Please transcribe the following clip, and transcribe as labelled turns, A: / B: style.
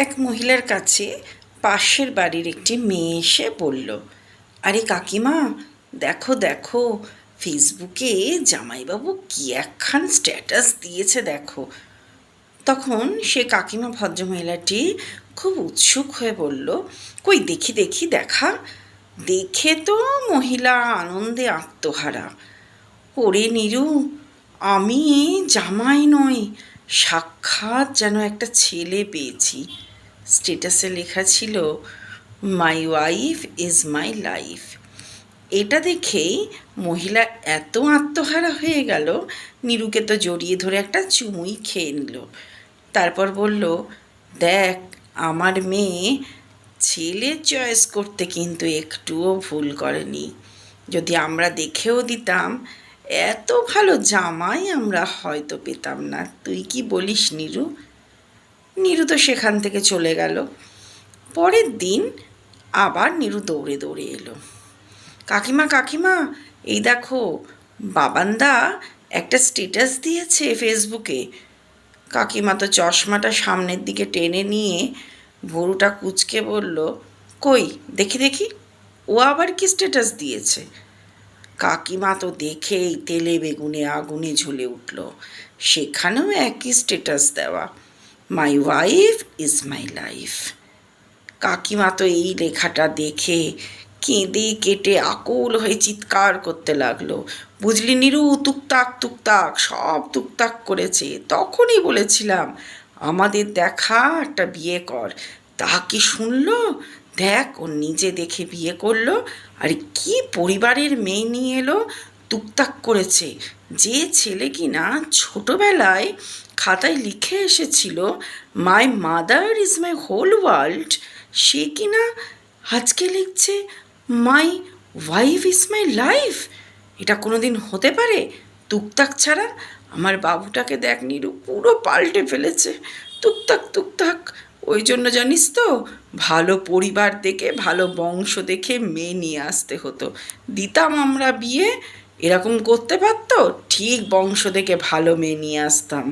A: এক মহিলার কাছে পাশের বাড়ির একটি মেয়ে এসে বলল, আরে কাকিমা, দেখো দেখো, ফেসবুকে জামাইবাবু কী একখান স্ট্যাটাস দিয়েছে দেখো। তখন সে কাকিমা ভদ্রমহিলাটি খুব উৎসুক হয়ে বলল, কই দেখি দেখি দেখা। দেখে তো মহিলা আনন্দে আত্মহারা। ওরে নিরু, আমি জামাই নই, সাক্ষাৎ যেন একটা ছেলে পেয়েছি। স্টেটাসে লেখা ছিল, মাই ওয়াইফ ইজ মাই লাইফ। এটা দেখেই মহিলা এত আত্মহারা হয়ে গেল, নিরুকে তো জড়িয়ে ধরে একটা চুমুই খেয়ে নিল। তারপর বলল, দেখ, আমার মেয়ে ছেলে চয়েস করতে কিন্তু একটুও ভুল করেনি। যদি আমরা দেখেও দিতাম, এত ভালো জামাই আমরা হয়তো পেতাম না। তুই কি বলিস নিরু? নিরু তো সেখান থেকে চলে গেল। পরের দিন আবার নিরু দৌড়ে দৌড়ে এলো। কাকিমা কাকিমা, এই দেখো, বাবান্দা একটা স্ট্যাটাস দিয়েছে ফেসবুকে। কাকিমা তো চশমাটা সামনের দিকে টেনে নিয়ে ভুরুটা কুঁচকে বলল, কই দেখি দেখি, ও আবার কি স্ট্যাটাস দিয়েছে? কাকিমা তো দেখেই তেলে বেগুনে আগুনে ঝুলে উঠল। সেখানেও একই স্ট্যাটাস দেওয়া, মাই ওয়াইফ ইজ মাই লাইফ। কাকিমা তো এই লেখাটা দেখে কেঁদে কেটে আকুল হয়ে চিৎকার করতে লাগলো, বুঝলি নিরু, তুকতাক তুকতাক সব তুকতাক করেছে। তখনই বলেছিলাম আমাদের দেখা একটা বিয়ে কর। তা কি শুনলো? দেখ, ও নিজে দেখে বিয়ে করলো, আর কি পরিবারের মেয়ে নিয়ে এলো, তুকতাক করেছে। যে ছেলে কিনা ছোটোবেলায় খাতায় লিখে এসেছিল, my mother is my whole world, সে কিনা আজকে লিখছে, my wife is my life. এটা কোনো দিন হতে পারে? তুকতাক ছাড়া আমার বাবুটাকে দেখ নিরু, পুরো পাল্টে ফেলেছে। তুকতাক তুকতাক। ওই জন্য জানিস তো, ভালো পরিবার দেখে, ভালো বংশ দেখে মেয়ে নিয়ে আসতে হতো। দিতাম আমরা বিয়ে, এরকম করতে পারতো, ঠিক বংশ দেখে ভালো মেয়ে নিয়ে আসতাম।